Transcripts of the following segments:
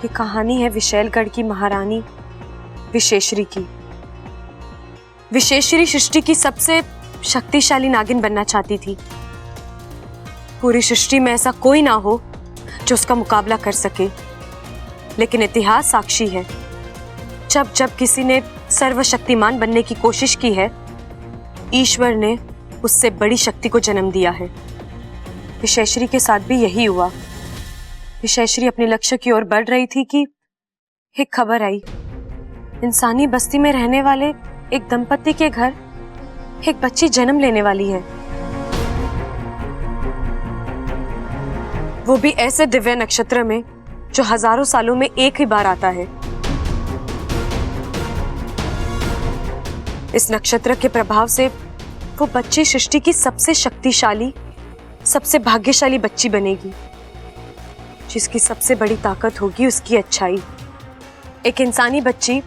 ये कहानी है विशैलगढ़ की महारानी विशेश्वरी की। विशेश्वरी सृष्टि की सबसे शक्तिशाली नागिन बनना चाहती थी। पूरी सृष्टि में ऐसा कोई ना हो जो उसका मुकाबला कर सके, लेकिन इतिहास साक्षी है, जब जब किसी ने सर्वशक्तिमान बनने की कोशिश की है, ईश्वर ने उससे बड़ी शक्ति को जन्म दिया है। विशेश्वरी के साथ भी यही हुआ। विशेश्वरी अपने लक्ष्य की ओर बढ़ रही थी कि एक खबर आई, इंसानी बस्ती में रहने वाले एक दंपति के घर एक बच्ची जन्म लेने वाली है। वो भी ऐसे दिव्य नक्षत्र में जो हजारों सालों में एक ही बार आता है। इस नक्षत्र के प्रभाव से वो बच्ची सृष्टि की सबसे शक्तिशाली, सबसे भाग्यशाली बच्ची बनेगी, जिसकी सबसे बड़ी ताकत होगी उसकी अच्छाई। एक इंसानी बच्ची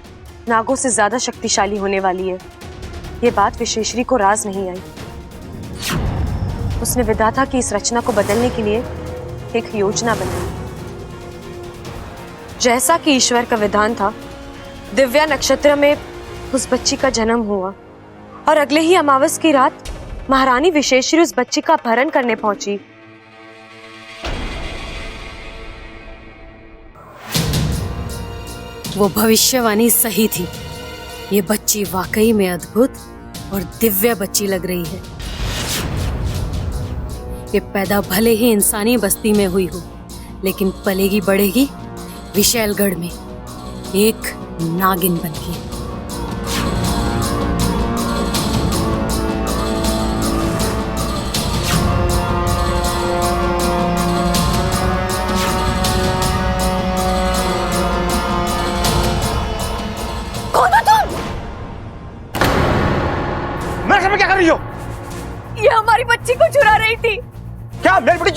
नागों से ज्यादा शक्तिशाली होने वाली है। ये बात विशेश्वरी को राज नहीं आई। उसने विधाता की इस रचना को बदलने के लिए एक योजना बनाई। जैसा कि ईश्वर का विधान था, दिव्या नक्षत्र में उस बच्ची का जन्म हुआ और अगले ही अमावस की रात महारानी विशेश्वरी उस बच्ची का अपहरण करने पहुंची। वो भविष्यवाणी सही थी। ये बच्ची वाकई में अद्भुत और दिव्य बच्ची लग रही है। ये पैदा भले ही इंसानी बस्ती में हुई हो, लेकिन पलेगी बढ़ेगी विशैलगढ़ में एक नागिन बनके। कौन हो तुम? मेरे सामने क्या कर रही हो? ये हमारी बच्ची को चुरा रही थी। क्या मेरी बड़ी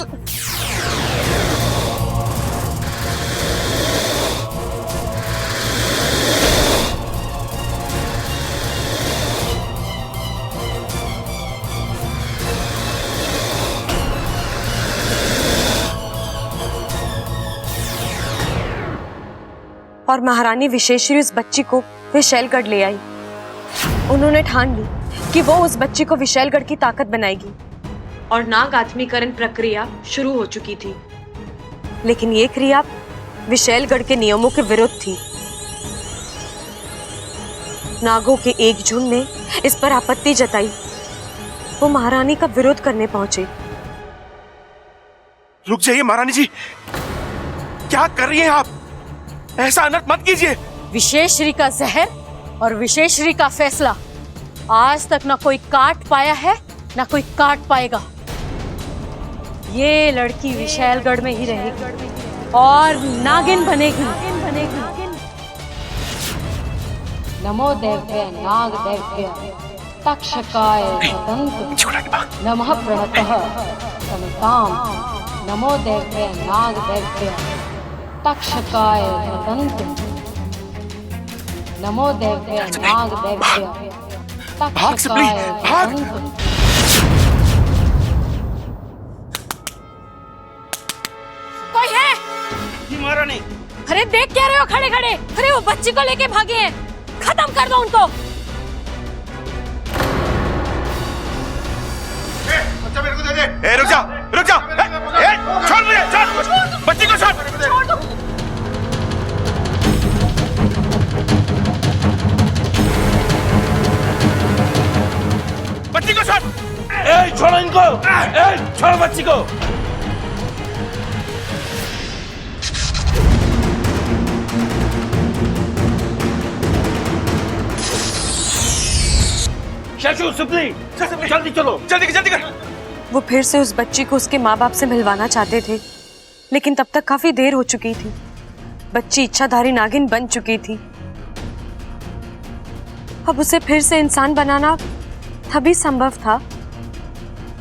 और महारानी विशेश्वरी उस बच्ची को विशैलगढ़ ले आई। उन्होंने ठान ली कि वो उस बच्ची को विशैलगढ़ की ताकत बनाएगी और नाग आत्मीकरण प्रक्रिया शुरू हो चुकी थी। लेकिन ये क्रिया विशैलगढ़ के नियमों के विरुद्ध थी। नागों के एक झुंड ने इस पर आपत्ति जताई। वो महारानी का विरोध करने पहुंचे। रुक जाइए महारानी जी, क्या कर रही हैं आप? ऐसा अनर्थ मत कीजिए। विशेश्वरी का जहर और विशेश्वरी का फैसला आज तक ना कोई काट पाया है ना कोई काट पाएगा। ये लड़की विशैलगढ़ में ही रहेगी और नागिन बनेगी। नमो देव्य नाग देव्य तक्षकाय तदंत नमः प्रणतः समताम। नमो देव्य नाग देव्य तक्षकाय तदंत नमो देव्य नाग देव्य तक्षकाय तदंत। कोई है? जी महारानी। अरे देख क्या रहे हो खड़े खड़े? अरे वो बच्ची को लेके भागे हैं, खत्म कर दो उनको। बच्चा मेरे को दे दे। रुक जा, रुक जा। छोड़ मुझे, छोड़ बच्ची को, छोड़ दो। बच्ची को छोड़। छोड़ो इनको। छोड़ो बच्ची को। सुपली, जल्दी चलो, जल्दी जल्दी कर। वो फिर से उस बच्ची को उसके माँ बाप से मिलवाना चाहते थे, लेकिन तब तक काफी देर हो चुकी थी। बच्ची इच्छाधारी नागिन बन चुकी थी। अब उसे फिर से इंसान बनाना तभी संभव था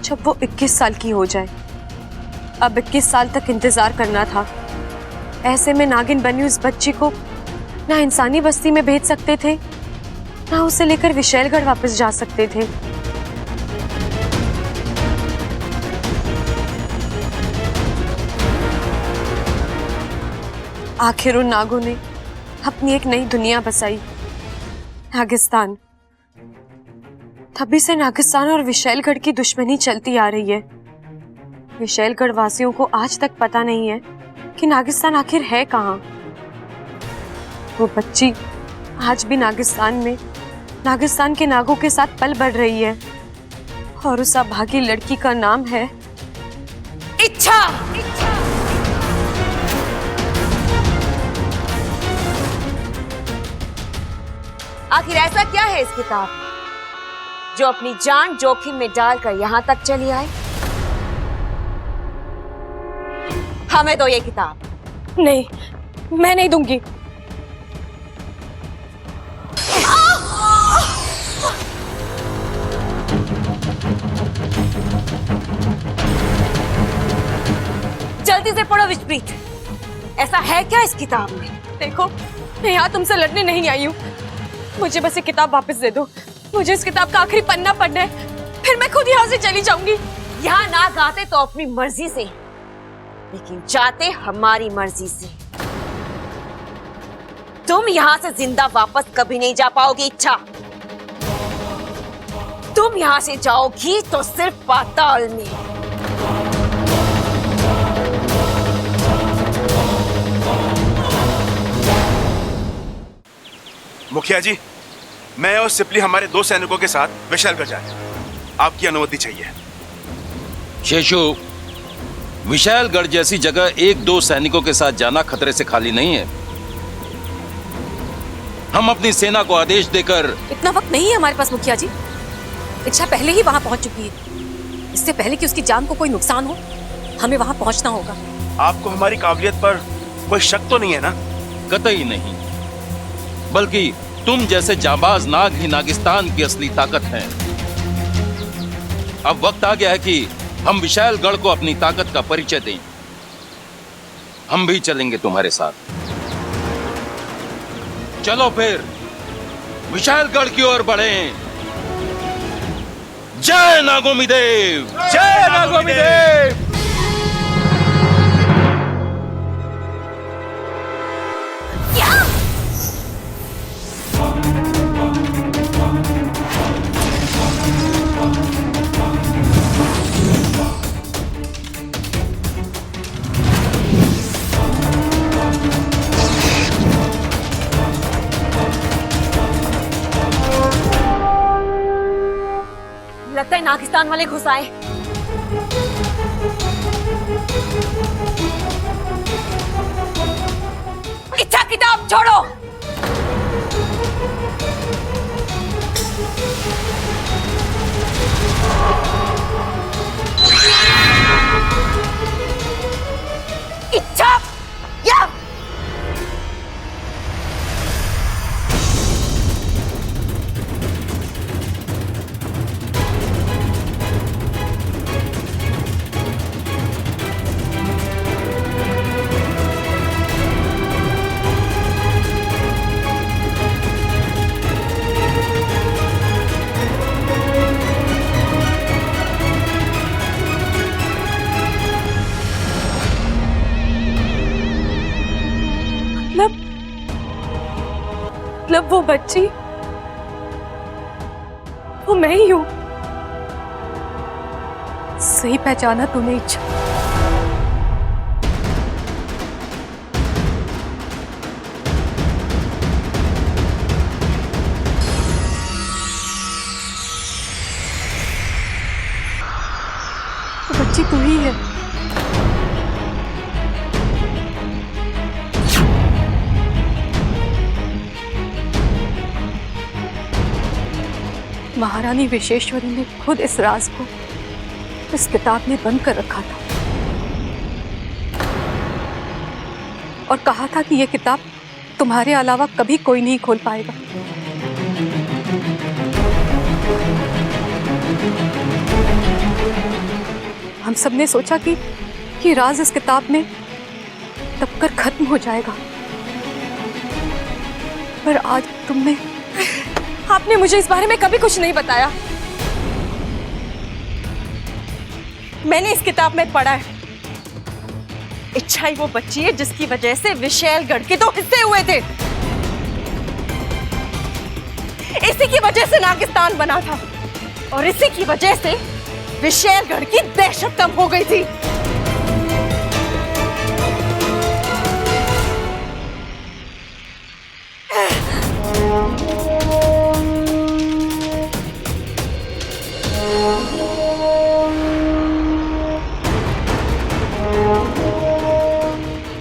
जब वो 21 साल की हो जाए। अब 21 साल तक इंतजार करना था। ऐसे में नागिन बनी उस बच्ची को ना इंसानी बस्ती में भेज सकते थे, ना उसे लेकर विशैलगढ़ वापस जा सकते थे। आखिर उन नागों ने अपनी एक नई दुनिया बसाई, नागिस्तान। तभी से नागिस्तान और विशैलगढ़ की दुश्मनी चलती आ रही है। विशैलगढ़ वासियों को आज तक पता नहीं है कि नागिस्तान आखिर है कहाँ। वो बच्ची आज भी नागिस्तान में नागिस्तान के नागों के साथ पल बढ़ रही है, और उस अभागी लड़की का नाम है इच्छा। आखिर ऐसा क्या है इस किताब जो अपनी जान जोखिम में डालकर यहां तक चली आई? हमें दो ये किताब। नहीं, मैं नहीं दूंगी। जल्दी से पढ़ो विश्वप्रीत, ऐसा है क्या इस किताब में? देखो, मैं यहाँ तुमसे लड़ने नहीं आई हूँ। मुझे बस ये किताब वापस दे दो। मुझे इस किताब का आखिरी पन्ना पढ़ना है, फिर मैं खुद यहाँ से चली जाऊंगी। यहाँ ना गाते तो अपनी मर्जी से, लेकिन जाते हमारी मर्जी से। तुम यहाँ से जिंदा वापस कभी नहीं जा पाओगी इच्छा। तुम यहाँ से जाओगी तो सिर्फ पाताल में। मुखिया जी, मैं और सिपली हमारे 2 सैनिकों के साथ विशैलगढ़ जा रहे हैं। आपकी अनुमति चाहिए। शेषु, विशैलगढ़ जैसी जगह 1-2 सैनिकों के साथ जाना खतरे से खाली नहीं है। हम अपनी सेना को आदेश देकर। इतना वक्त नहीं है हमारे पास मुखिया जी। इच्छा पहले ही वहां पहुंच चुकी है। इससे पहले कि उसकी जान को कोई नुकसान हो, हमें वहां पहुंचना होगा। आपको हमारी काबिलियत पर कोई शक तो नहीं है ना? कतई नहीं, बल्कि तुम जैसे जाबाज नाग ही नागिस्तान की असली ताकत हैं। अब वक्त आ गया है कि हम विशैलगढ़ को अपनी ताकत का परिचय दें। हम भी चलेंगे तुम्हारे साथ। चलो फिर विशैलगढ़ की ओर बढ़ें। जय नागोमी देव! जय नागोमी देव! लगता है नागिस्तान वाले घुस आए। इच्छा, किताब छोड़ो। इच्छा, या मतलब वो बच्ची, वो मैं ही हूँ। सही पहचाना तूने इच्छा। वो बच्ची तू ही है। महारानी विशेश्वरी ने खुद इस राज को इस किताब में बंद कर रखा था और कहा था कि यह किताब तुम्हारे अलावा कभी कोई नहीं खोल पाएगा। हम सब ने सोचा कि राज इस किताब में तब कर खत्म हो जाएगा, पर आज आपने मुझे इस बारे में कभी कुछ नहीं बताया। मैंने इस किताब में पढ़ा है, इच्छा ही वो बच्ची है जिसकी वजह से विशैलगढ़ के 2 हिस्से हुए थे। इसी की वजह से नागिस्तान बना था और इसी की वजह से विशैलगढ़ की दहशत कम हो गई थी।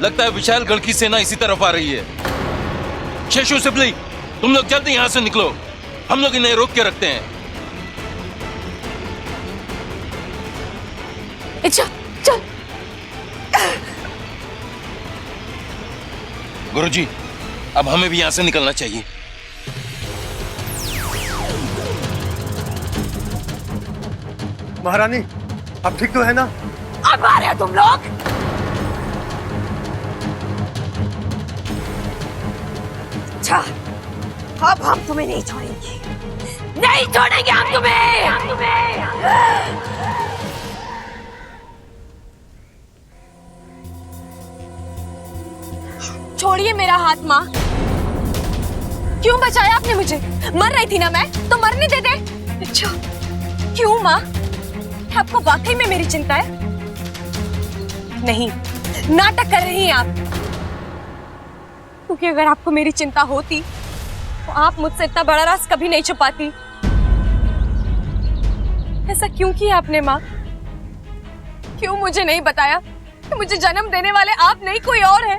लगता है विशालगढ़ की सेना इसी तरफ आ रही है। शेषु, सिपली, तुम लोग जल्दी यहां से निकलो, हम लोग इन्हें रोक के रखते हैं। चल चल। गुरुजी, अब हमें भी यहां से निकलना चाहिए। महारानी, अब ठीक तो है ना? अब आ रहे हो तुम लोग? अच्छा, अब हम तुम्हें नहीं छोड़ेंगे, नहीं छोड़ेंगे हम तुम्हें। छोड़िए मेरा हाथ माँ। क्यों बचाया आपने मुझे? मर रही थी ना मैं, तो मरने दे दे। अच्छा, क्यों माँ? आपको वाकई में मेरी चिंता है? नहीं, नाटक कर रही हैं आप। क्योंकि अगर आपको मेरी चिंता होती तो आप मुझसे इतना बड़ा राज कभी नहीं छुपाती। ऐसा क्यों किया आपने माँ? क्यों मुझे नहीं बताया कि मुझे जन्म देने वाले आप नहीं कोई और है,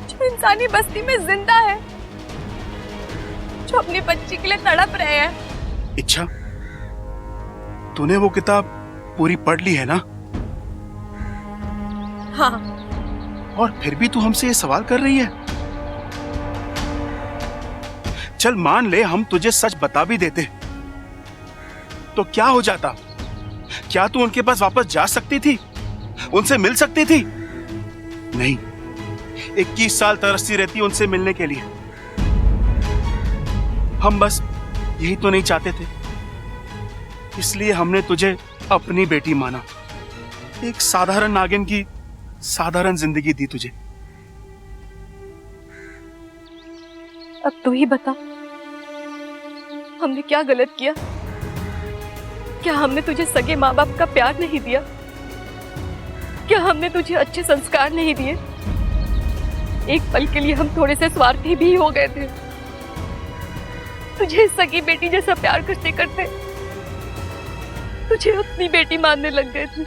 जो इंसानी बस्ती में जिंदा है, जो अपनी बच्ची के लिए तड़प रहे हैं। इच्छा, तूने वो किताब पूरी पढ़ ली है ना? हाँ। और फिर भी तू हमसे ये सवाल कर रही है? चल मान ले हम तुझे सच बता भी देते तो क्या हो जाता? क्या तू उनके पास वापस जा सकती थी? उनसे मिल सकती थी? नहीं, 21 साल तरसती रहती उनसे मिलने के लिए। हम बस यही तो नहीं चाहते थे, इसलिए हमने तुझे अपनी बेटी माना। एक साधारण नागिन की साधारण जिंदगी दी तुझे। अब तू ही बता, हमने क्या गलत किया? क्या हमने तुझे सगे माँ बाप का प्यार नहीं दिया? क्या हमने तुझे अच्छे संस्कार नहीं दिए? एक पल के लिए हम थोड़े से स्वार्थी भी हो गए थे। तुझे सगी बेटी जैसा प्यार करते करते तुझे अपनी बेटी मानने लग गए थे।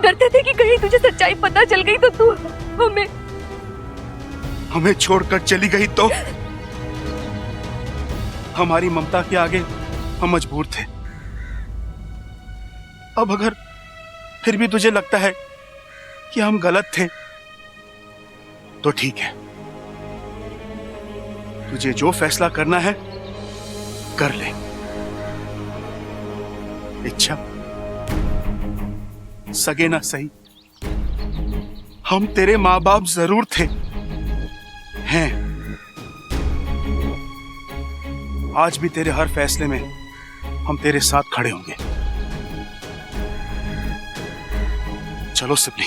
डरते थे कि कहीं तुझे सच्चाई पता चल गई तो तू हमें छोड़कर चली गई तो? हमारी ममता के आगे हम मजबूर थे। अब अगर फिर भी तुझे लगता है कि हम गलत थे तो ठीक है, तुझे जो फैसला करना है कर ले। इच्छा, सगे ना सही, हम तेरे माँ बाप जरूर थे, हैं। आज भी तेरे हर फैसले में हम तेरे साथ खड़े होंगे। चलो सिपली।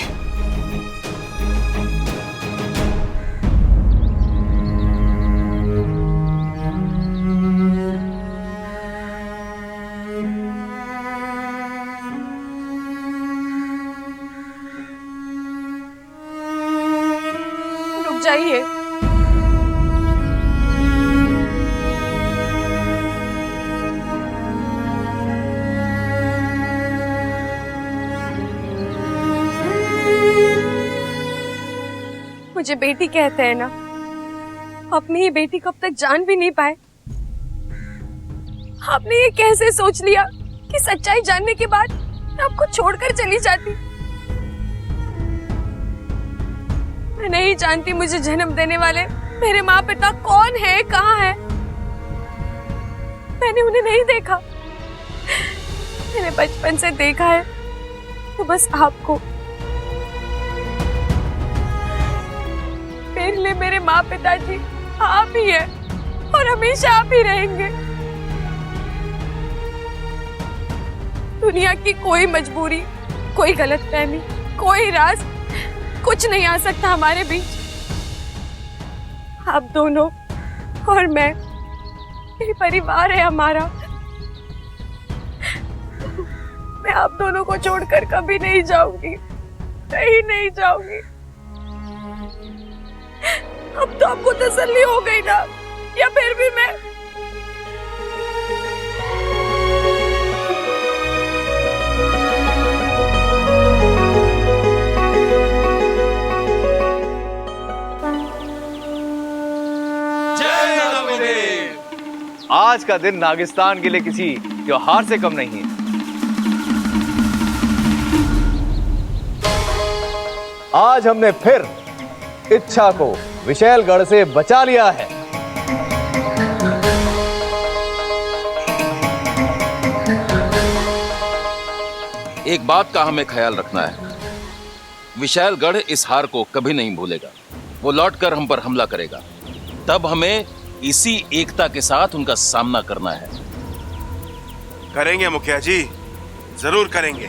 रुक जाइए। मुझे बेटी कहते हैं ना, अपनी ही बेटी को अब तक जान भी नहीं पाए। आपने ये कैसे सोच लिया कि सच्चाई जानने के बाद मैं आपको छोड़कर चली जाती? मैं नहीं जानती मुझे जन्म देने वाले मेरे माँ पिता कौन है, कहाँ है। मैंने उन्हें नहीं देखा। मैंने बचपन से देखा है तो बस आपको। मेरे लिए मेरे माँ पिताजी आप ही है और हमेशा आप ही रहेंगे। दुनिया की कोई मजबूरी, कोई गलतफहमी, कोई राज कुछ नहीं आ सकता हमारे बीच। आप दोनों और मैं, ये परिवार है हमारा। मैं आप दोनों को छोड़कर कभी नहीं जाऊंगी, कहीं नहीं जाऊंगी। अब तो आपको तसल्ली हो गई ना, या फिर भी मैं आज का दिन नागिस्तान के लिए किसी त्योहार से कम नहीं है। आज हमने फिर इच्छा को विशैलगढ़ से बचा लिया है। एक बात का हमें ख्याल रखना है, विशालगढ़ इस हार को कभी नहीं भूलेगा। वो लौटकर हम पर हमला करेगा, तब हमें इसी एकता के साथ उनका सामना करना है। करेंगे मुखिया जी, जरूर करेंगे।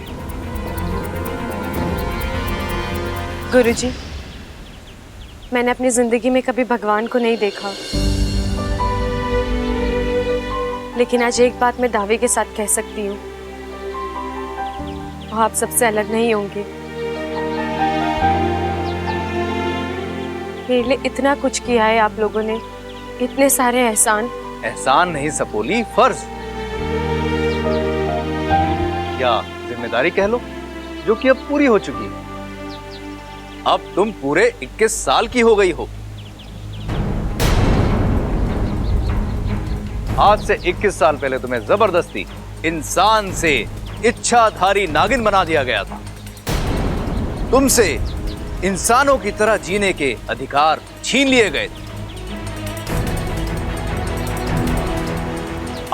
गुरुजी, मैंने अपनी जिंदगी में कभी भगवान को नहीं देखा, लेकिन आज एक बात मैं दावे के साथ कह सकती हूँ, वो आप सबसे अलग नहीं होंगे। मेरे लिए इतना कुछ किया है आप लोगों ने, इतने सारे एहसान। एहसान नहीं सपोली, फर्ज या जिम्मेदारी कह लो, जो कि अब पूरी हो चुकी है। अब तुम पूरे 21 साल की हो गई हो। आज से 21 साल पहले तुम्हें जबरदस्ती इंसान से इच्छाधारी नागिन बना दिया गया था। तुमसे इंसानों की तरह जीने के अधिकार छीन लिए गए थे।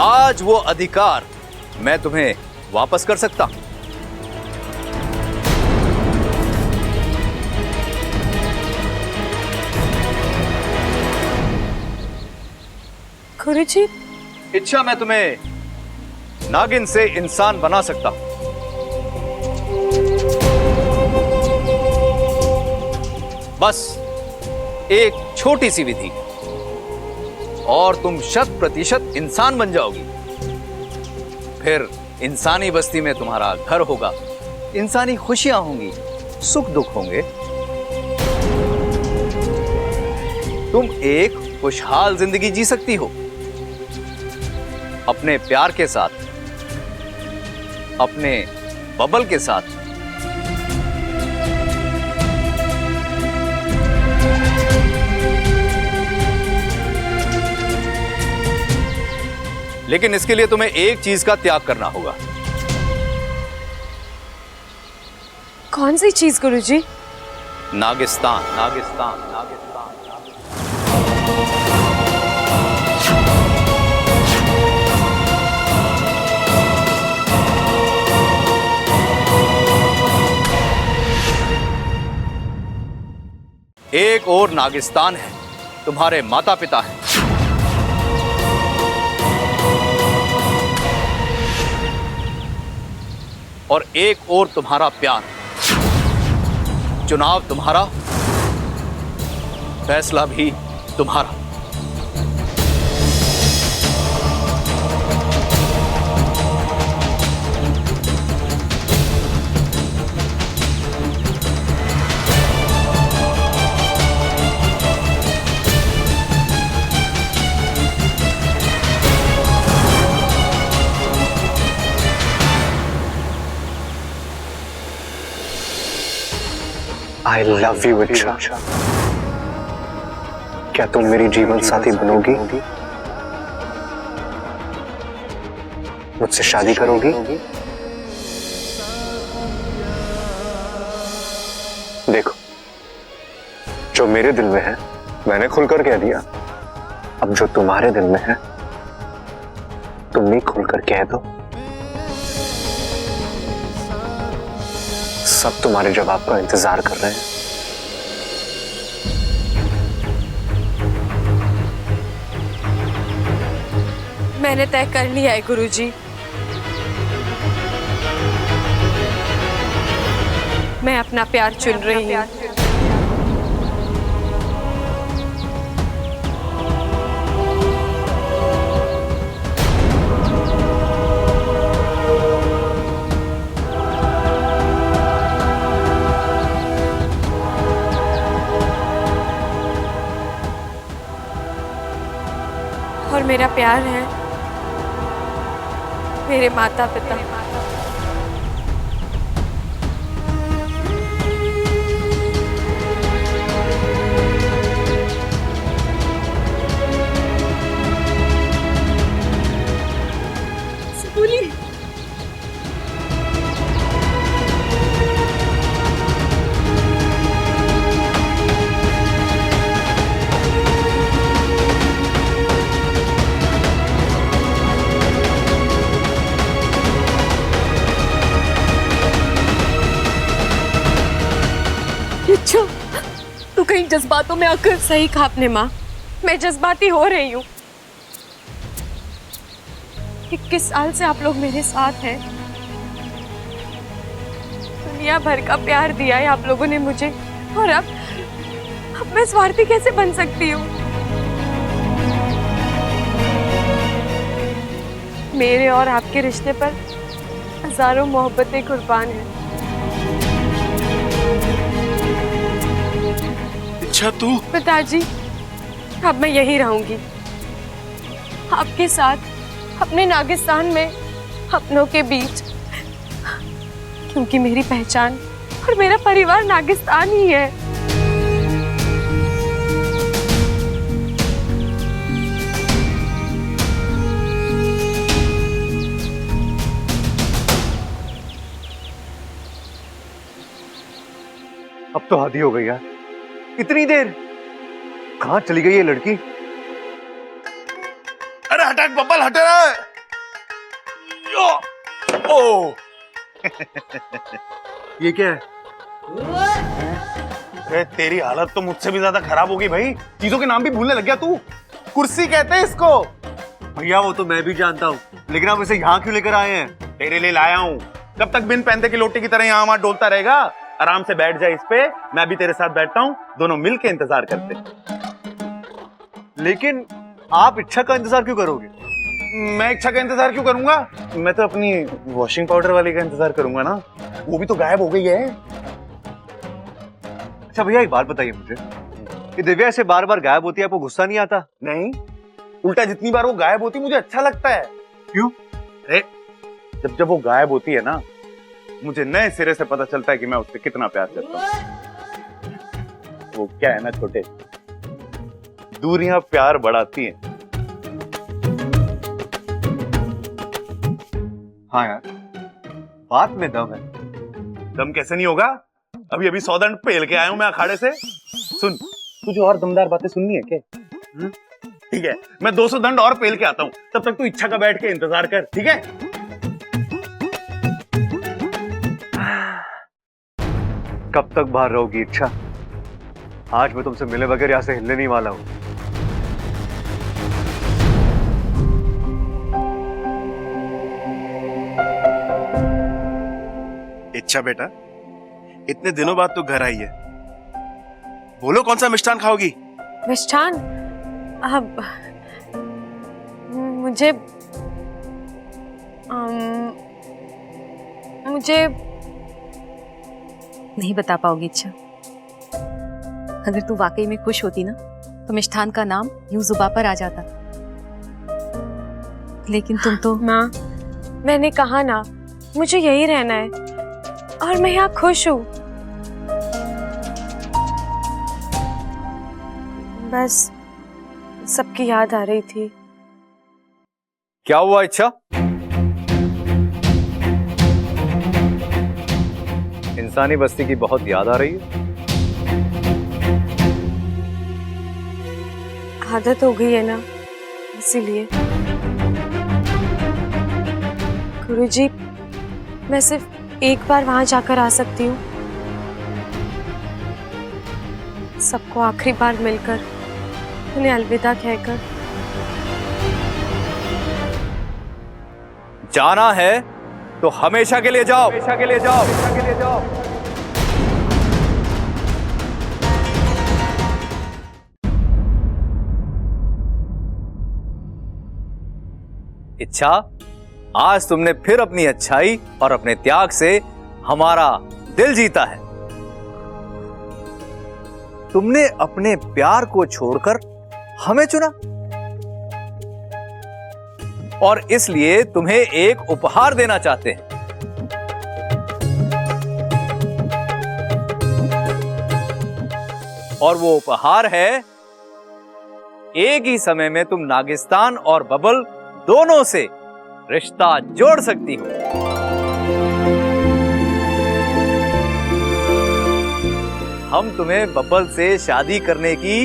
आज वो अधिकार मैं तुम्हें वापस कर सकता हूं। गुरुजी, इच्छा मैं तुम्हें नागिन से इंसान बना सकता हूं। बस एक छोटी सी विधि और तुम 100% इंसान बन जाओगी। फिर इंसानी बस्ती में तुम्हारा घर होगा, इंसानी खुशियां होंगी, सुख दुख होंगे। तुम एक खुशहाल जिंदगी जी सकती हो, अपने प्यार के साथ, अपने बबल के साथ। लेकिन इसके लिए तुम्हें एक चीज का त्याग करना होगा। कौन सी चीज गुरुजी? नागिस्तान, नागिस्तान, नागिस्तान, नागिस्तान। एक और नागिस्तान है, तुम्हारे माता पिता हैं। और एक और तुम्हारा प्यार। चुनाव तुम्हारा, फैसला भी तुम्हारा। I love you, इच्छा। क्या तुम मेरी जीवन साथी बनोगी? मुझसे शादी करोगी? देखो, जो मेरे दिल में है मैंने खुलकर कह दिया। अब जो तुम्हारे दिल में है तुम भी खुलकर कह दो। सब तुम्हारे जवाब का इंतजार कर रहे हैं। मैंने तय कर लिया है गुरुजी। मैं अपना प्यार चुन रही हूँ। और मेरा प्यार है मेरे माता पिता। अच्छा, तू कहीं जज्बातों में आकर। सही कहा आपने माँ, मैं जज्बाती हो रही हूँ। 21 साल से आप लोग मेरे साथ हैं। दुनिया भर का प्यार दिया है आप लोगों ने मुझे, और अब मैं स्वार्थी कैसे बन सकती हूँ? मेरे और आपके रिश्ते पर हजारों मोहब्बतें कुर्बान हैं। अच्छा तू? पिताजी, अब मैं यहीं रहूंगी, आपके साथ अपने नागिस्तान में, अपनों के बीच, क्योंकि मेरी पहचान और मेरा परिवार नागिस्तान ही है। अब तो हद ही हो गई यार, इतनी देर कहाँ चली गई ये लड़की? अरे हटा बब्बल, हटा रहा है। ओ ये क्या है? अरे तेरी हालत तो मुझसे भी ज्यादा खराब होगी भाई। चीजों के नाम भी भूलने लग गया तू। कुर्सी कहते हैं इसको। भैया वो तो मैं भी जानता हूँ, लेकिन आप इसे यहाँ क्यों लेकर आए हैं? तेरे लिए लाया हूँ। कब तक बिन पहनते की लोटी की तरह यहाँ वहां डोलता रहेगा? आराम से बैठ जा इस पे, मैं भी तेरे साथ बैठता हूँ, दोनों मिलके इंतजार करते। लेकिन आप इच्छा का इंतजार क्यों करोगे? मैं इच्छा का इंतजार क्यों करूंगा? मैं तो अपनी वॉशिंग पाउडर वाली का इंतजार करूंगा ना। वो भी तो गायब हो गई है। अच्छा भैया एक बात बताइए मुझे, कि दिव्या ऐसे बार बार गायब होती है, आपको गुस्सा नहीं आता? नहीं, उल्टा जितनी बार वो गायब होती मुझे अच्छा लगता है। क्यों? अरे जब वो गायब होती है ना, मुझे नए सिरे से पता चलता है कि मैं उससे कितना प्यार करता हूँ। वो क्या है ना छोटे, दूरियां प्यार बढ़ाती हैं। हाँ यार, बात में दम है। दम कैसे नहीं होगा? अभी 100 दंड पेल के आया हूं मैं अखाड़े से। सुन, तुझे और दमदार बातें सुननी है क्या? ठीक है, मैं 200 दंड और पेल के आता हूं, तब तक तू इच्छा का बैठ के इंतजार कर, ठीक है? कब तक बाहर रहोगी इच्छा? आज मैं तुमसे मिले बगैर यहां से हिलने नहीं वाला हूं। इच्छा बेटा, इतने दिनों बाद तू घर आई है, बोलो कौन सा मिष्ठान खाओगी? मिष्ठान? अब मुझे मुझे नहीं बता पाओगी इच्छा। अगर तू वाकई में खुश होती ना, तो मिष्ठान का नाम यूं जुबान पर आ जाता। लेकिन तुम तो। माँ, मैंने कहा ना, मुझे यही रहना है और मैं यहाँ खुश हूँ। बस सबकी याद आ रही थी। क्या हुआ इच्छा? इंसानी बस्ती की बहुत याद आ रही है? आदत हो गई है ना, इसीलिए। गुरुजी, मैं सिर्फ एक बार वहां जाकर आ सकती हूँ, सबको आखिरी बार मिलकर, उन्हें अलविदा कहकर। जाना है तो हमेशा के लिए जाओ, हमेशा के लिए जाओ, हमेशा के लिए जाओ। इच्छा, आज तुमने फिर अपनी अच्छाई और अपने त्याग से हमारा दिल जीता है। तुमने अपने प्यार को छोड़कर हमें चुना और इसलिए तुम्हें एक उपहार देना चाहते हैं। और वो उपहार है, एक ही समय में तुम नागिस्तान और बबल दोनों से रिश्ता जोड़ सकती हो। हम तुम्हें बबल से शादी करने की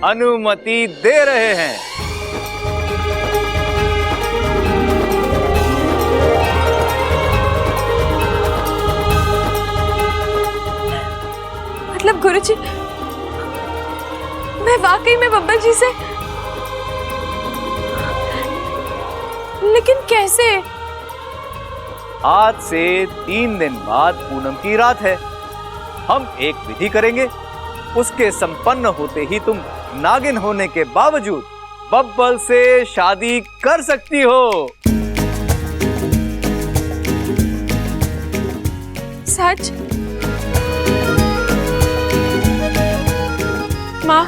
अनुमति दे रहे हैं। मतलब गुरुजी, मैं वाकई में बब्बल जी से, लेकिन कैसे? आज से 3 दिन बाद पूनम की रात है। हम एक विधि करेंगे, उसके संपन्न होते ही तुम नागिन होने के बावजूद बब्बल से शादी कर सकती हो। सच? माँ,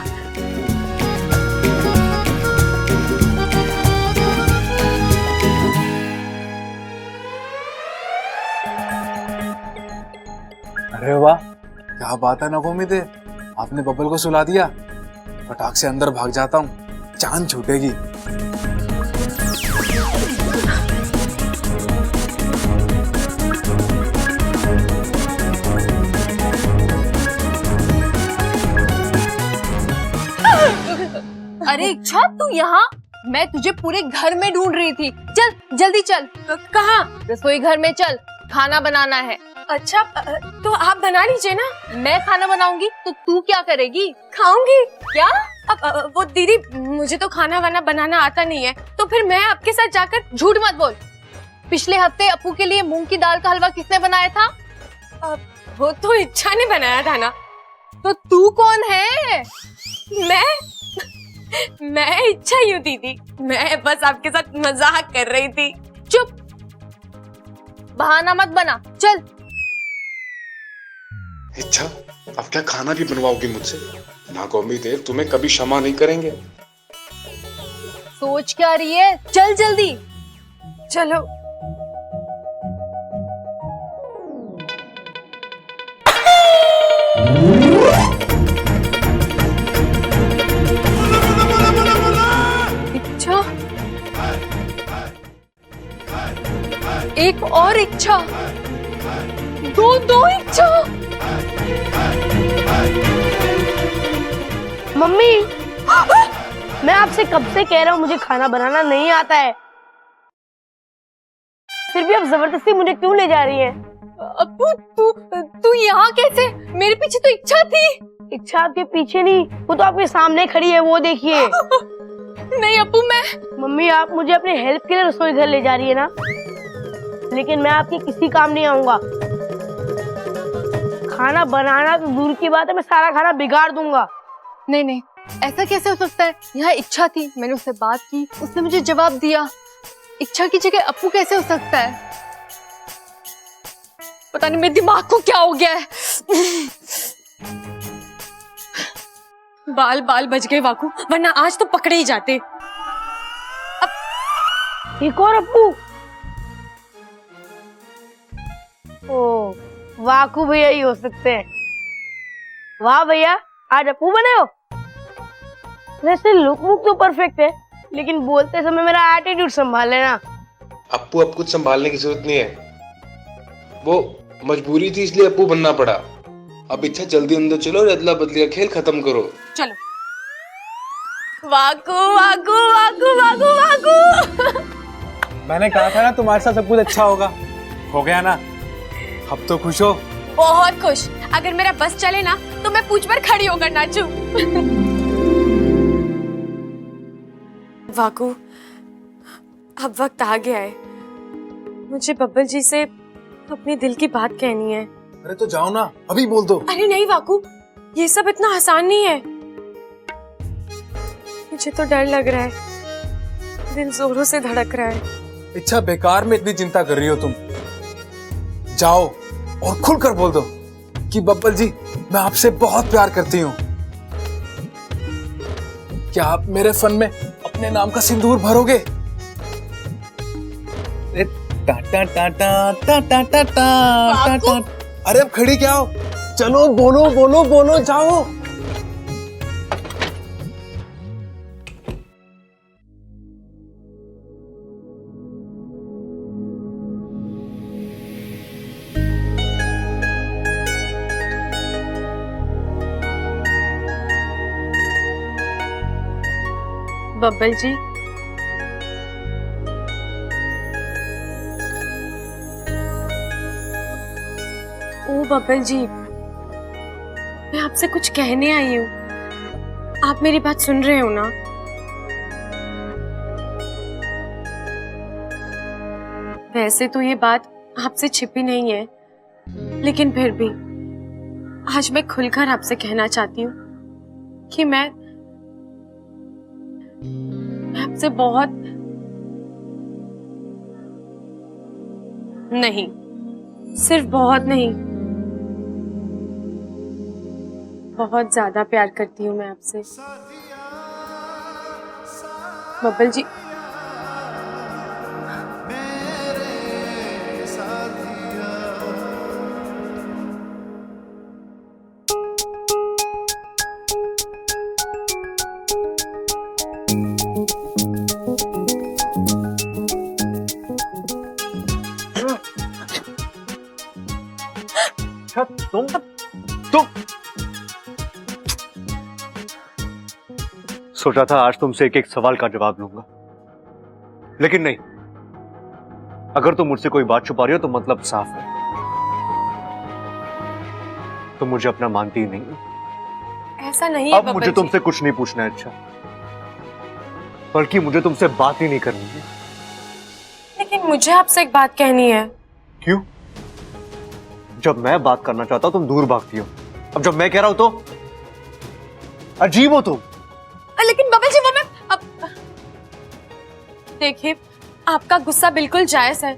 अरे वाह, क्या बात है नवोमी दे, आपने बबल को सुला दिया। फटाक से अंदर भाग जाता हूँ, जान छूटेगी। अरे इच्छा, तू यहाँ? मैं तुझे पूरे घर में ढूंढ रही थी। चल जल्दी चल। कहाँ? रसोई घर में चल, खाना बनाना है। अच्छा, तो आप बना लीजिए ना। मैं खाना बनाऊंगी तो तू क्या करेगी? खाऊंगी। क्या? अब वो दीदी, मुझे तो खाना वाना बनाना आता नहीं है, तो फिर मैं आपके साथ जाकर। झूठ मत बोल। पिछले हफ्ते अपू के लिए मूंग की दाल का हलवा किसने बनाया था? वो तो इच्छा ने बनाया था ना। तो तू कौन है? मैं इच्छा ही हूँ दीदी। मैं बस आपके साथ मजाक कर रही थी। चुप, बहाना मत बना, चल। इच्छा, अब क्या खाना भी बनवाओगी मुझसे? नागौमी देव तुम्हें कभी क्षमा नहीं करेंगे। सोच क्या रही है? चल जल्दी। चलो। इच्छा, एक और इच्छा, दो इच्छा। मम्मी, मैं आपसे कब से कह रहा हूँ मुझे खाना बनाना नहीं आता है, फिर भी आप जबरदस्ती मुझे क्यों ले जा रही हैं? अप्पू, तू यहाँ कैसे? मेरे पीछे तो इच्छा थी। इच्छा आपके पीछे नहीं, वो तो आपके सामने खड़ी है, वो देखिए। नहीं अप्पू, मैं। मम्मी, आप मुझे अपने हेल्प के लिए रसोई घर ले जा रही है ना, लेकिन मैं आपके किसी काम नहीं आऊंगा। खाना बनाना तो दूर की बात है, मैं सारा खाना बिगाड़ दूंगा। नहीं, ऐसा कैसे हो सकता है? यहाँ इच्छा थी, मैंने उससे बात की, उसने मुझे जवाब दिया। इच्छा की जगह अप्पू कैसे हो सकता है? पता नहीं मेरे दिमाग को क्या हो गया है। बाल बच गए वाकू, वरना आज तो पकड़े ही जाते। एक और अप्पू। ओ, वाकू भैया ही हो सकते हैं। वाह भैया, आज अप्पू बने हो। वैसे लुक मुक तो परफेक्ट है, लेकिन बोलते समय मेरा एटीट्यूड संभाल लेना। अप्पू अब कुछ संभालने की जरूरत नहीं है, वो मजबूरी थी इसलिए अप्पू बनना पड़ा। अब इच्छा जल्दी अंदर चलो और अदला बदली का खेल खत्म करो। चलो। वाकू वाकू वाकू वाकू वाकू। मैंने कहा था ना तुम्हारे साथ सब कुछ अच्छा होगा, हो गया ना? अब तो खुश हो? बहुत खुश। अगर मेरा बस चले ना तो मैं पूछ पर खड़ी होकर नाचूं। वाकू, अब वक्त आ गया है, मुझे बब्बल जी से अपने दिल की बात कहनी है। अरे तो जाओ ना, अभी बोल दो। अरे नहीं वाकू, ये सब इतना आसान नहीं है। मुझे तो डर लग रहा है। दिल जोरों से धड़क रहा है। इच्छा, बेकार में इतनी चिंता कर रही हो तुम। जाओ और खुलकर बोल दो कि बब्बल जी, मैं आपसे बहुत प्यार करती हूँ। क्या आप मेरे फन में अपने नाम का सिंदूर भरोगे? टा टा टा टा टा टा टा टा टा। अरे अब खड़ी क्या हो? चलो बोलो बोलो बोलो, जाओ। बब्बल जी, ओ बब्बल जी, मैं आपसे कुछ कहने आई हूँ। आप मेरी बात सुन रहे हो ना? वैसे तो ये बात आपसे छिपी नहीं है, लेकिन फिर भी आज मैं खुलकर आपसे कहना चाहती हूँ कि मैं आपसे बहुत नहीं, सिर्फ बहुत नहीं, बहुत ज्यादा प्यार करती हूँ मैं आपसे। बब्बल जी, तुम सोचा था आज तुमसे एक एक सवाल का जवाब लूंगा, लेकिन नहीं। अगर तुम मुझसे कोई बात छुपा रही हो तो मतलब साफ है, तुम मुझे अपना मानती ही नहीं हो। ऐसा नहीं है अब मुझे तुमसे कुछ नहीं पूछना है, अच्छा, बल्कि मुझे तुमसे बात ही नहीं करनी है। लेकिन मुझे आपसे एक बात कहनी है। क्यों? जब मैं बात करना चाहता हूं तुम दूर भागती हो, अब जब मैं कह रहा हूं तो अजीब हो तुम। लेकिन बब्बल जी, वो मैं अब देखिए, आपका गुस्सा बिल्कुल जायज है,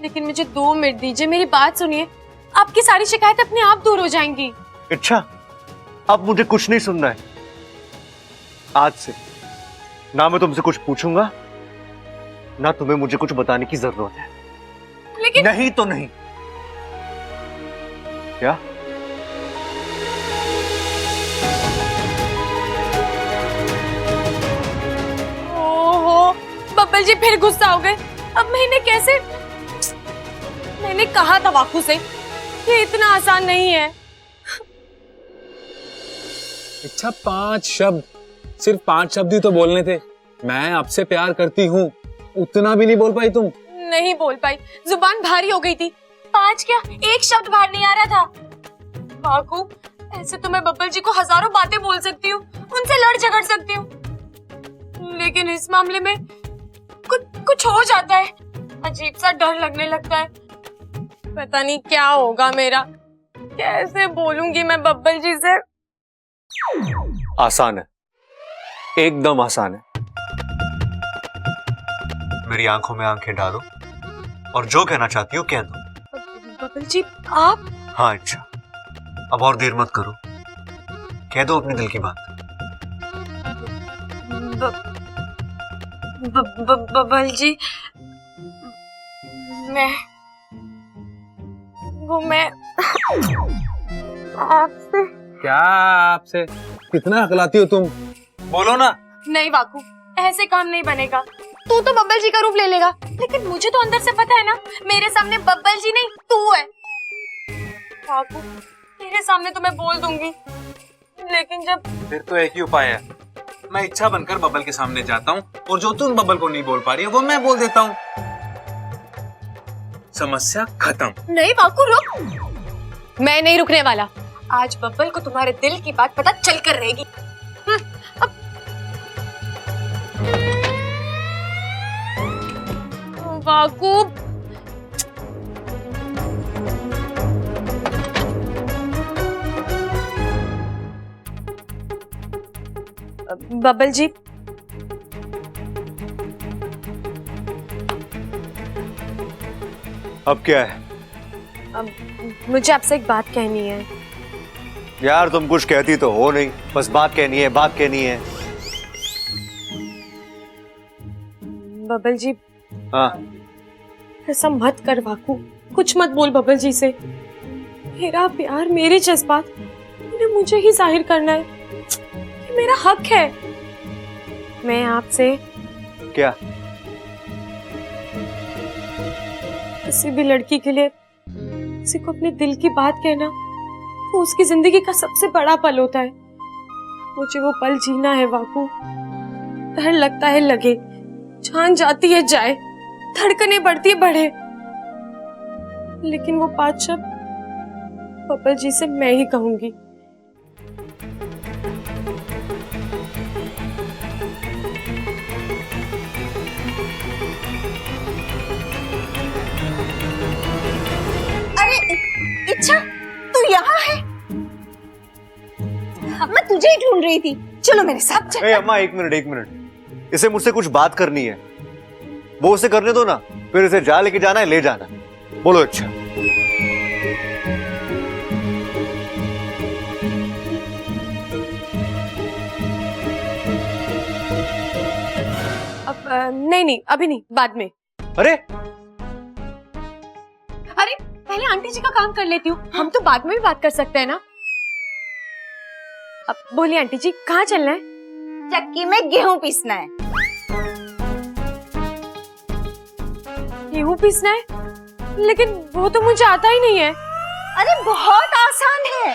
लेकिन मुझे 2 मिनट दीजिए, मेरी बात सुनिए। आपकी सारी शिकायतें अपने आप दूर हो जाएंगी। अच्छा, अब मुझे कुछ नहीं सुनना है। आज से ना मैं तुमसे कुछ पूछूंगा, ना तुम्हें मुझे कुछ बताने की जरूरत है। लेकिन नहीं तो नहीं। क्या? ओहो, बब्बल जी फिर गुस्सा हो गए। अब मैंने कैसे? मैंने कहा था वाकू से, ये इतना आसान नहीं है। अच्छा, 5 शब्द, सिर्फ 5 शब्द ही तो बोलने थे। मैं आपसे प्यार करती हूँ, उतना भी नहीं बोल पाई तुम? नहीं बोल पाई, जुबान भारी हो गई थी। 5 क्या, 1 शब्द बाहर नहीं आ रहा था। वाकू, ऐसे तो मैं बब्बल जी को हजारों बातें बोल सकती हूँ, उनसे लड़ झगड़ सकती हूँ, लेकिन इस मामले में कुछ हो जाता है, अजीब सा डर लगने लगता है। पता नहीं क्या होगा मेरा, कैसे बोलूंगी मैं बब्बल जी से। आसान है, एकदम आसान है। मेरी आंखों में आंखें डालो और जो कहना चाहती हो कह दो। बब्बल जी, आप? हाँ, अच्छा, अब और देर मत करो, कह दो अपने दिल की बात। बब्बल जी, मैं आपसे। क्या आपसे? कितना हकलाती हो तुम, बोलो ना। नहीं वाकू, ऐसे काम नहीं बनेगा। तू तो बब्बल जी का रूप ले लेगा, लेकिन मुझे तो अंदर से पता है ना, मेरे सामने बब्बल जी नहीं तू है। वाकू, तेरे सामने तो मैं बोल दूंगी, लेकिन जब फिर तो एक ही उपाय है, मैं इच्छा बनकर बब्बल के सामने जाता हूँ और जो तुम बब्बल को नहीं बोल पा रही है वो मैं बोल देता हूँ। समस्या खत्म। नहीं वाकू, रुक। मैं नहीं रुकने वाला। आज बब्बल को तुम्हारे दिल की बात पता चल कर रहेगी। वाकू, बब्बल जी, अब क्या है? मुझे आपसे एक बात कहनी है। यार तुम कुछ कहती तो हो नहीं, बस बात कहनी है, बात कहनी है। बबल जी, हाँ ऐसा मत कर वाकू, कुछ मत बोल बबल जी से। मेरा प्यार, मेरे जज्बात उन्हें मुझे ही जाहिर करना है, ये मेरा हक है। मैं आपसे क्या? किसी भी लड़की के लिए किसी को अपने दिल की बात कहना वो उसकी जिंदगी का सबसे बड़ा पल होता है। मुझे वो पल जीना है वाकू। डर लगता है लगे, जान जाती है जाए, धड़कने बढ़ती है बढ़े, लेकिन वो 5 शब्द बबल जी से मैं ही कहूंगी। अरे इच्छा, तू यहाँ है? मैं तुझे ही ढूंढ रही थी। चलो मेरे साथ चल। ए अम्मा, एक मिनट, इसे मुझसे कुछ बात करनी है। वो उसे करने दो ना, फिर इसे जा लेके जाना है, ले जाना। बोलो। अच्छा अब नहीं, अभी नहीं, बाद में। अरे अरे पहले आंटी जी का काम कर लेती हूँ, हम तो बाद में भी बात कर सकते हैं ना। अब बोलिए आंटी जी, कहाँ चलना है? चक्की में गेहूं पीसना है। गेहूं पीसना है? लेकिन वो तो मुझे आता ही नहीं है। अरे बहुत आसान है।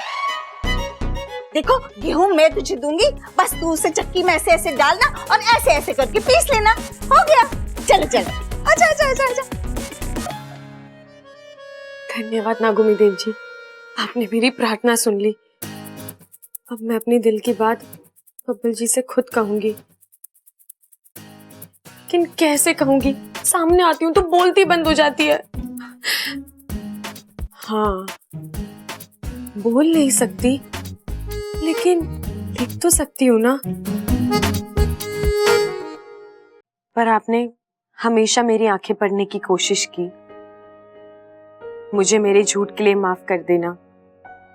देखो, गेहूं मैं तुझे दूंगी, बस तू उसे चक्की में ऐसे ऐसे डालना और ऐसे ऐसे करके पीस लेना। हो गया। चलो चलो, आजा आजा आजा आजा। धन्यवाद नागुमी देव जी, आपने मेरी प्रार्थना सुन ली। अब मैं अपनी दिल की बात बब्बल जी से खुद कहूंगी, लेकिन कैसे कहूंगी? सामने आती हूँ तो बोलती बंद हो जाती है। हाँ, बोल नहीं सकती, लेकिन लिख तो सकती हूँ ना। पर आपने हमेशा मेरी आंखें पढ़ने की कोशिश की। मुझे मेरे झूठ के लिए माफ कर देना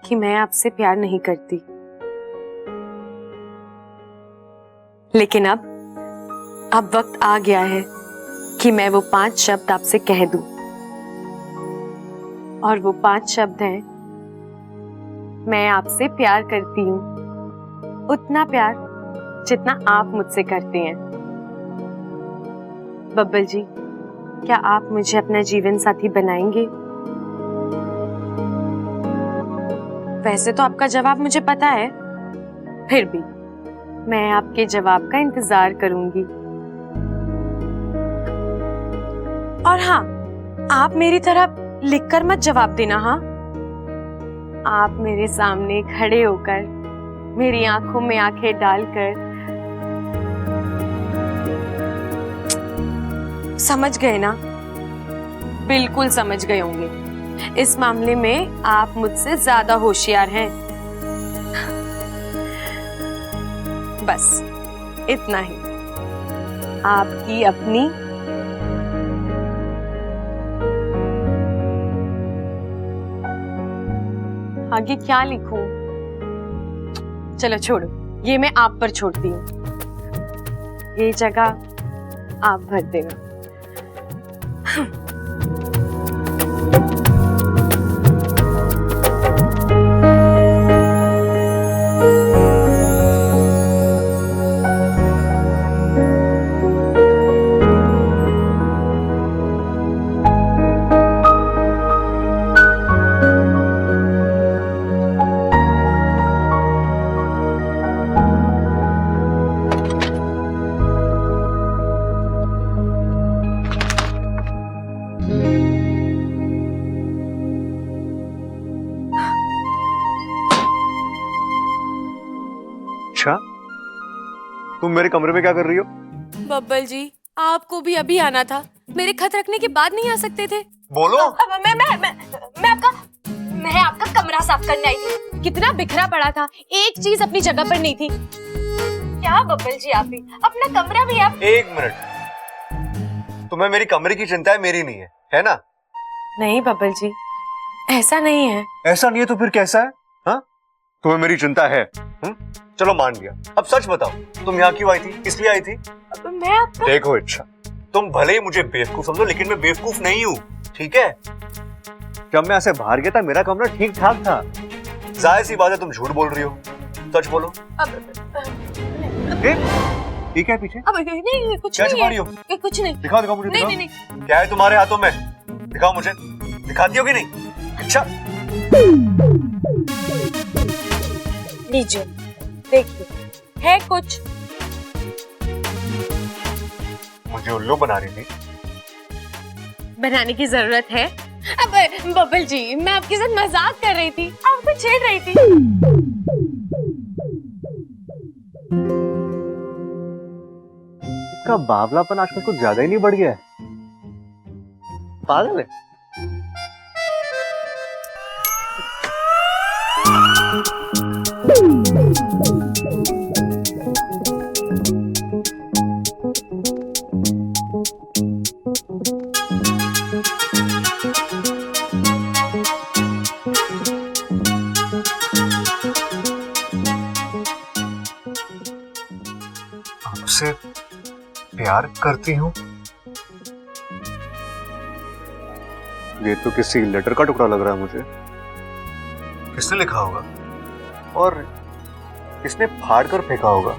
कि मैं आपसे प्यार नहीं करती। लेकिन अब वक्त आ गया है कि मैं वो 5 शब्द आपसे कह दूं। और वो 5 शब्द हैं, मैं आपसे प्यार करती हूँ, उतना प्यार जितना आप मुझसे करते हैं। बब्बल जी, क्या आप मुझे अपना जीवन साथी बनाएंगे? वैसे तो आपका जवाब मुझे पता है, फिर भी मैं आपके जवाब का इंतजार करूंगी। और हाँ, आप मेरी तरह लिखकर मत जवाब देना। हाँ, आप मेरे सामने खड़े होकर, मेरी आंखों में आंखें डालकर, समझ गए ना? बिल्कुल समझ गए होंगे। इस मामले में आप मुझसे ज्यादा होशियार हैं। बस इतना ही। आपकी अपनी आगे क्या लिखूं? चलो छोड़ो, ये मैं आप पर छोड़ती हूँ। ये जगह आप भर देना। अच्छा, तुम मेरे कमरे में क्या कर रही हो? बब्बल जी, आपको भी अभी आना था, मेरे खत रखने के बाद नहीं आ सकते थे? बोलो। मैं आपका कमरा साफ करने आई थी। कितना बिखरा पड़ा था, एक चीज अपनी जगह पर नहीं थी। क्या बब्बल जी, आप भी अपना कमरा भी आप। एक मिनट, तुम्हें मेरी कमरे की चिंता है, मेरी नहीं है, है ना? नहीं बब्बल जी, ऐसा नहीं है। ऐसा नहीं है तो फिर कैसा है? हाँ, तुम्हें मेरी चिंता है? चलो मान लिया, अब सच बताओ, तुम यहाँ क्यों आई थी, किस लिए आई थी? अब मैं आपका... देखो इच्छा, तुम भले ही मुझे बेवकूफ समझो, लेकिन मैं बेवकूफ नहीं हूँ, ठीक है? जब मैं ऐसे बाहर गया था, मेरा कमरा ठीक ठाक था। जाहिर सी बात है तुम झूठ बोल रही हो, सच बोलो। ठीक है पीछे? अब नहीं, कुछ क्या नहीं छुपा रही हो? कुछ नहीं। दिखाओ मुझे। नहीं, दिखाओ। नहीं, नहीं। क्या है तुम्हारे हाथों में? दिखाओ मुझे, दिखाती हो कि नहीं? अच्छा लीजिए, देखिए, है कुछ। मुझे उल्लू बना रही थी? बनाने की जरूरत है? अब बब्बल जी, मैं आपके साथ मजाक कर रही थी, आपको छेड़ रही थी। इसका बावलापन आजकल कुछ ज्यादा ही नहीं बढ़ गया है? पागल है। आपसे प्यार करती हूँ? ये तो किसी लेटर का टुकड़ा लग रहा है मुझे। किसने लिखा होगा और किसने फाड़ कर फेंका होगा?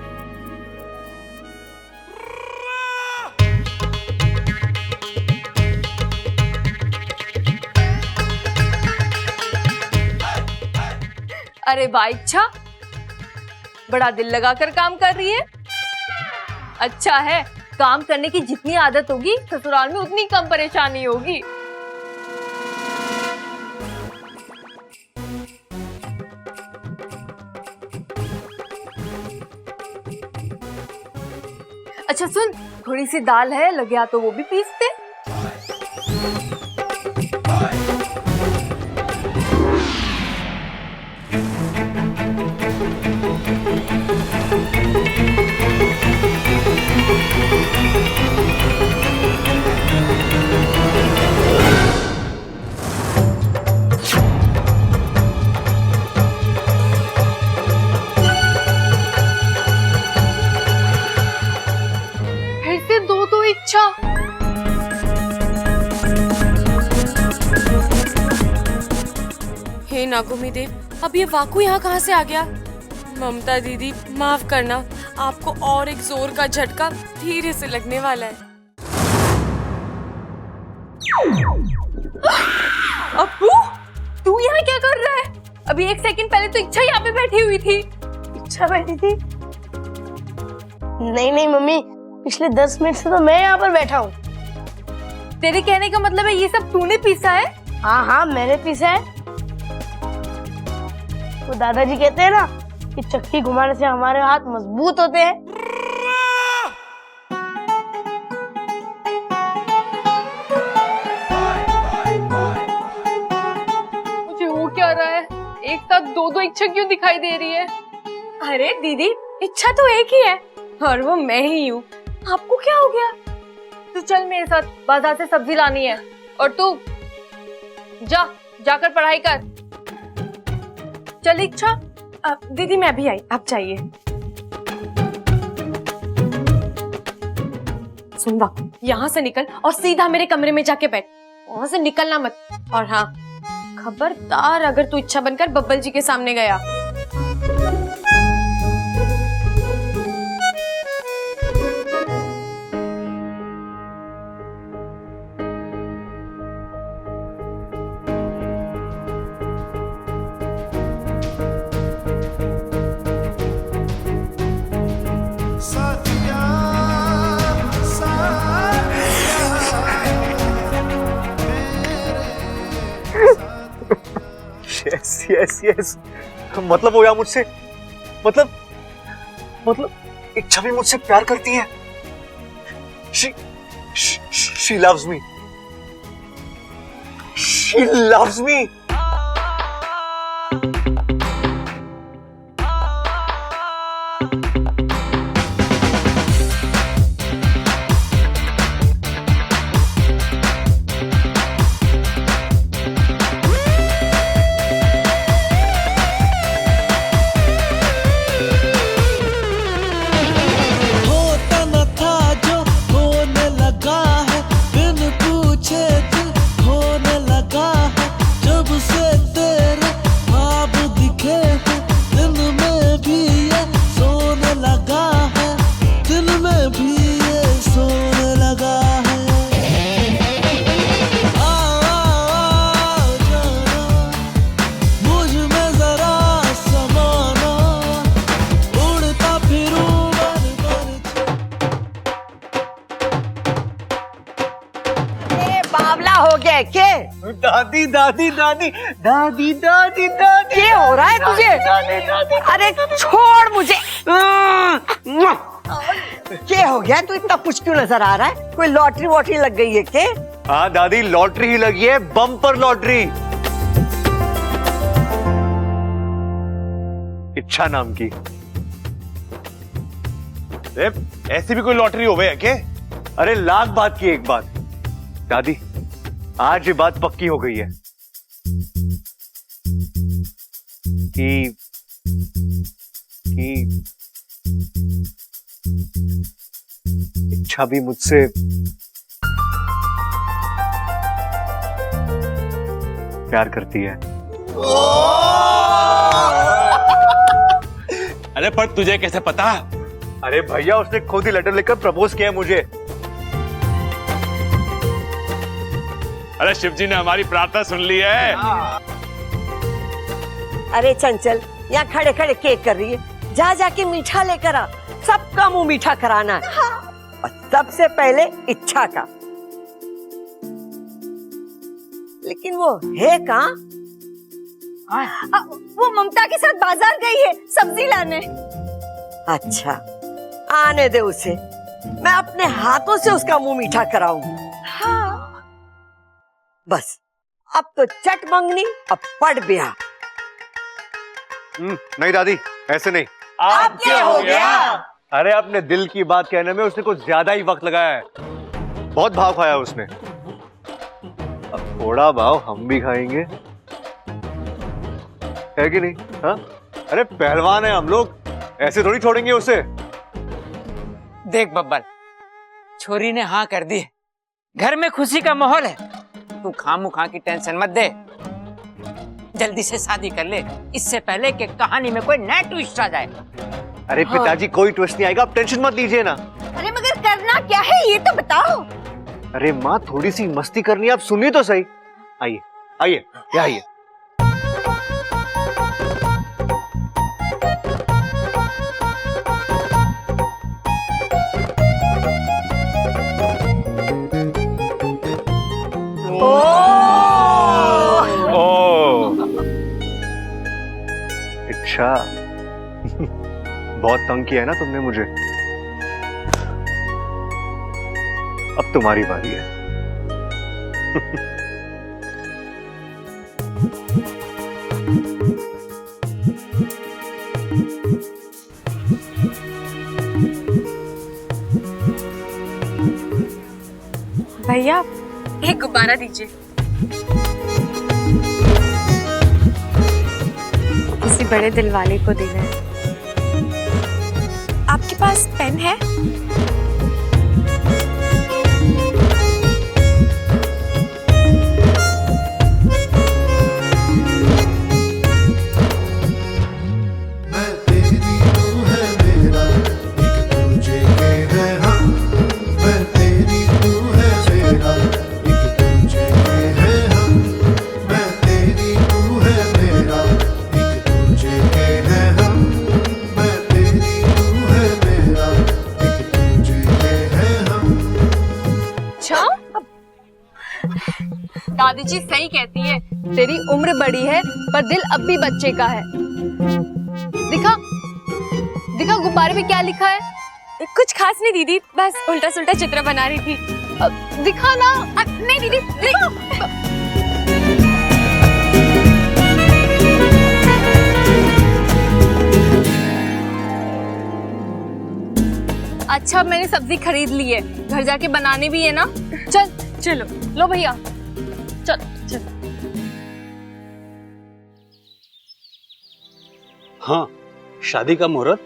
अरे वाह इच्छा, बड़ा दिल लगाकर काम कर रही है। अच्छा है, काम करने की जितनी आदत होगी ससुराल में उतनी कम परेशानी होगी। अच्छा सुन, थोड़ी सी दाल है, लग गया तो वो भी पीस दे। फिर से दो इच्छा। हे नागुमी देव, अब ये वाकु यहाँ कहाँ से आ गया? ममता दीदी, माफ करना, आपको और एक जोर का झटका धीरे से लगने वाला है। अप्पू, तू यहाँ क्या कर रहा है? अभी एक सेकंड पहले तो इच्छा यहाँ पे बैठी हुई थी। इच्छा बैठी थी? नहीं नहीं मम्मी, पिछले 10 मिनट से तो मैं यहाँ पर बैठा हूँ। तेरे कहने का मतलब है ये सब तूने पीसा है? हाँ हाँ, मैंने पीसा है। वो दादाजी कहते हैं ना कि चक्की घुमाने से हमारे हाथ मजबूत होते हैं। मुझे हो क्या रहा है? एक साथ दो इच्छा क्यों दिखाई दे रही है? अरे दीदी, इच्छा तो एक ही है और वो मैं ही हूँ। आपको क्या हो गया? तू चल मेरे साथ, बाजार से सब्जी लानी है। और तू जाकर पढ़ाई कर। चल इच्छा। दीदी मैं अभी आई, आप जाइए। सुन वाकु, यहाँ से निकल और सीधा मेरे कमरे में जाके बैठ। वहां से निकलना मत। और हाँ, खबरदार अगर तू इच्छा बनकर बब्बल जी के सामने गया। यस यस यस, मतलब वो या मुझसे, मतलब इच्छा भी मुझसे प्यार करती है। She loves me. She loves me. बावला हो गया है के? दादी दादी दादी दादी दादी दादी क्या हो रहा है तुझे? अरे छोड़ मुझे। क्या हो गया? तू इतना कुछ क्यों नजर आ रहा है? कोई लॉटरी वॉटरी लग गई है के? हाँ दादी, लॉटरी ही लगी है, बम्पर लॉटरी। इच्छा नाम की। ऐसी भी कोई लॉटरी हो गई है क्या? अरे लाख बात की एक बात दादी, आज ये बात पक्की हो गई है कि इच्छा भी मुझसे प्यार करती है। अरे पर तुझे कैसे पता? अरे भैया, उसने खुद ही लेटर लिखकर प्रपोज किया है मुझे। अरे शिव जी ने हमारी प्रार्थना सुन ली है। अरे चंचल, यहाँ खड़े खड़े केक कर रही है, जा जाके मीठा लेकर आ। सबका मुंह मीठा कराना है। और सबसे पहले इच्छा का। लेकिन वो है कहाँ? वो ममता के साथ बाजार गई है सब्जी लाने। अच्छा, आने दे उसे, मैं अपने हाथों से उसका मुंह मीठा कराऊंगी। हाँ। बस अब तो चट मंगनी, अब पड़ ब्याह। नहीं दादी, ऐसे नहीं। अब क्या हो गया? अरे अपने दिल की बात कहने में उसने कुछ ज्यादा ही वक्त लगाया है। बहुत भाव खाया उसने। अब थोड़ा भाव हम भी खाएंगे, है कि नहीं? हाँ? अरे पहलवान है हम लोग, ऐसे थोड़ी छोड़ेंगे उसे। देख बब्बल, छोरी ने हाँ कर दी है, घर में खुशी का माहौल है। तू खामोखा की टेंशन मत दे, जल्दी से शादी कर ले, इससे पहले कि कहानी में कोई नया ट्विस्ट आ जाए। अरे पिताजी, कोई ट्विस्ट नहीं आएगा, आप टेंशन मत लीजिए ना। अरे मगर करना क्या है ये तो बताओ। अरे माँ, थोड़ी सी मस्ती करनी है, आप सुनिए तो सही। आइए आइए, यहाँ आइए। अच्छा, बहुत तंग किया है ना तुमने मुझे। अब तुम्हारी बारी है। भैया एक गुब्बारा दीजिए। किसी बड़े दिल वाले को देना है। आपके पास पेन है? दादी जी सही कहती है, तेरी उम्र बड़ी है पर दिल अब भी बच्चे का है। दिखा दिखा गुब्बारे पे क्या लिखा है? कुछ खास नहीं दीदी, बस उल्टा सुल्टा चित्र बना रही थी। दिखा ना। नहीं दीदी, दिखा। अच्छा, मैंने सब्जी खरीद ली है, घर जाके बनाने भी है ना। चल चलो। लो भैया, चल चल। हाँ, शादी का मुहूर्त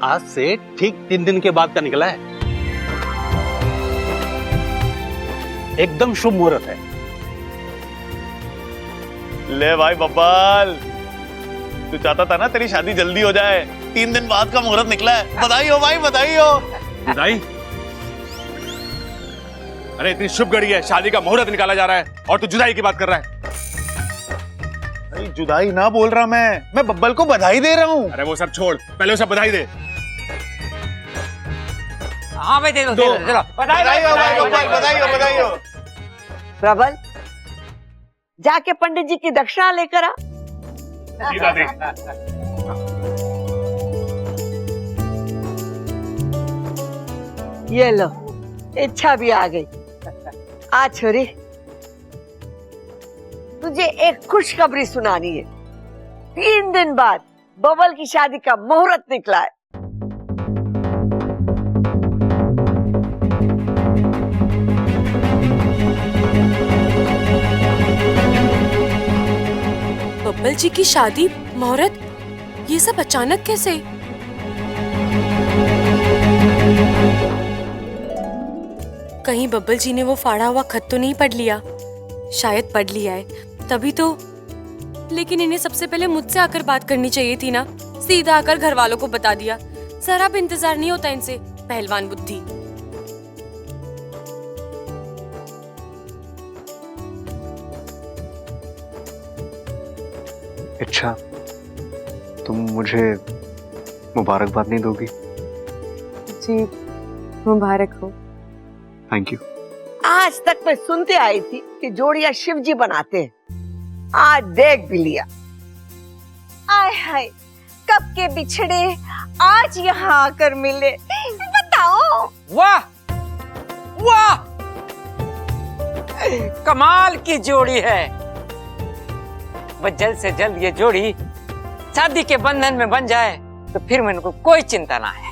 आज से ठीक 3 दिन के बाद का निकला है। एकदम शुभ मुहूर्त है। ले भाई बब्बल, तू चाहता था ना तेरी शादी जल्दी हो जाए, 3 दिन बाद का मुहूर्त निकला है। बधाई हो भाई, बधाई हो। बधाई? अरे इतनी शुभ घड़ी है, शादी का मुहूर्त निकाला जा रहा है और तू जुदाई की बात कर रहा है। अरे जुदाई ना बोल रहा मैं बब्बल को बधाई दे रहा हूँ। अरे वो सब छोड़, पहले उसे बधाई दे। हाँ भाई, दे दो, चलो। बधाई हो भाई, बधाई हो, बधाई हो। प्रबल, जाके पंडित जी की दक्षिणा लेकर आ। जी दादी। ये लो, इच्छा भी आ गई। आ छोरी, तुझे एक खुशखबरी सुनानी है। 3 दिन बाद बबल की शादी का मुहूर्त निकला है। बब्बल जी की शादी, मुहूर्त, ये सब अचानक कैसे? कहीं बब्बल जी ने वो फाड़ा हुआ खत तो नहीं पढ़ लिया? शायद पढ़ लिया है, तभी तो। लेकिन इन्हें सबसे पहले मुझसे आकर बात करनी चाहिए थी ना, सीधा आकर घर वालों को बता दिया। जरा भी इंतजार नहीं होता इनसे, पहलवान बुद्धि। इच्छा, तुम मुझे मुबारकबाद नहीं दोगी? जी, मुबारक हो। Thank you. आज तक मैं सुनते आई थी कि जोड़ियां शिव जी बनाते हैं, आज देख भी लिया। आय हाय, कब के बिछड़े आज यहाँ आकर मिले। बताओ। वाह वाह, कमाल की जोड़ी है। बस जल्द से जल्द ये जोड़ी शादी के बंधन में बन जाए तो फिर मेरे को कोई चिंता ना है।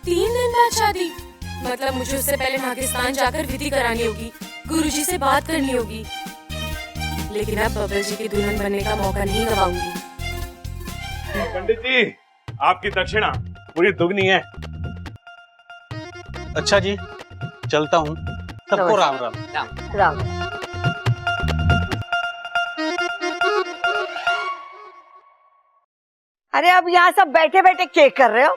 3 दिन बाद शादी? मतलब मुझे उससे पहले पाकिस्तान जाकर विधि करानी होगी, गुरुजी से बात करनी होगी। लेकिन अब बब्बल जी की दुल्हन बनने का मौका नहीं गवाऊंगी। पंडित जी, आपकी दक्षिणा पूरी दुगनी है। अच्छा जी, चलता हूँ। सबको राम राम। राम। अरे अब यहाँ सब बैठे बैठे क्या कर रहे हो?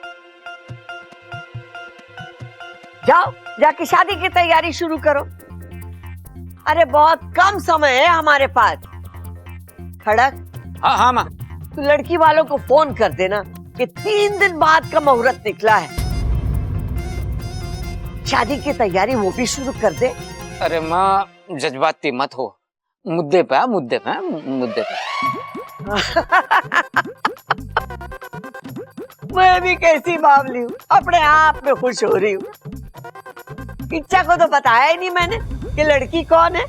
जाओ, जाके शादी की तैयारी शुरू करो। अरे बहुत कम समय है हमारे पास। खड़क। हाँ हाँ माँ। तू लड़की वालों को फोन कर देना कि 3 दिन बाद का मुहूर्त निकला है। शादी की तैयारी वो भी शुरू कर दे। अरे माँ, जज्बाती मत हो, मुद्दे पे मुद्दे पे मुद्दे पे। मैं भी कैसी बावली हूँ, अपने आप में खुश हो रही हूँ। इच्छा को तो बताया ही नहीं मैंने कि लड़की कौन है।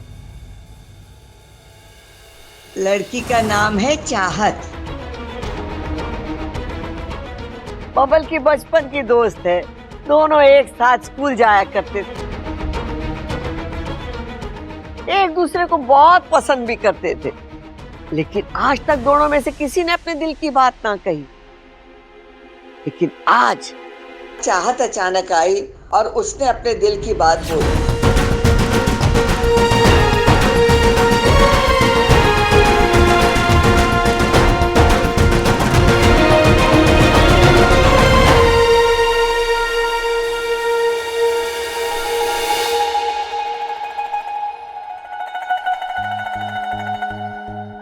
लड़की का नाम है चाहत। बबल की बचपन की दोस्त है, दोनों एक साथ स्कूल जाया करते थे, एक दूसरे को बहुत पसंद भी करते थे। लेकिन आज तक दोनों में से किसी ने अपने दिल की बात ना कही। लेकिन आज चाहत अचानक आई और उसने अपने दिल की बात बोली।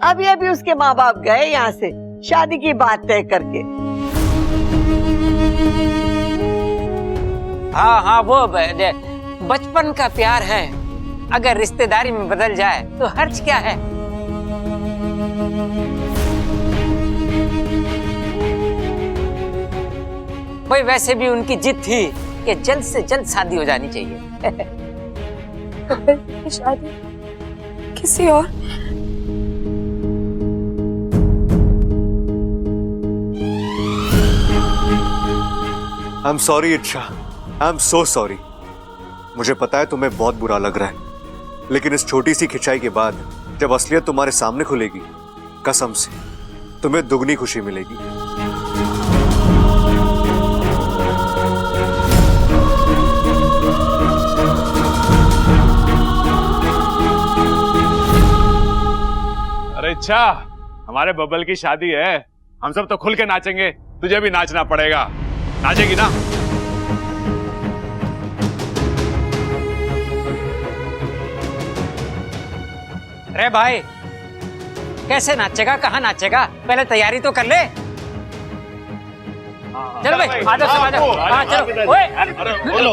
अभी अभी उसके माँ बाप गए यहाँ से शादी की बात तय करके। हाँ हाँ, वो बचपन का प्यार है, अगर रिश्तेदारी में बदल जाए तो हर्ज क्या है। भाई वैसे भी उनकी जिद थी कि जल्द से जल्द शादी हो जानी चाहिए। शादी किसी और? आई एम सॉरी इच्छा, आई एम सो सॉरी। मुझे पता है तुम्हें बहुत बुरा लग रहा है, लेकिन इस छोटी सी खिंचाई के बाद जब असलियत तुम्हारे सामने खुलेगी, कसम से तुम्हें दुगनी खुशी मिलेगी। अरे इच्छा, हमारे बबल की शादी है, हम सब तो खुल के नाचेंगे, तुझे भी नाचना पड़ेगा। नाचेगी ना? अरे भाई, कैसे नाचेगा, कहाँ नाचेगा, पहले तैयारी तो कर ले। चलो भाई, आ जाओ सब आ जाओ। हाँ चलो, ओए। अरे बोलो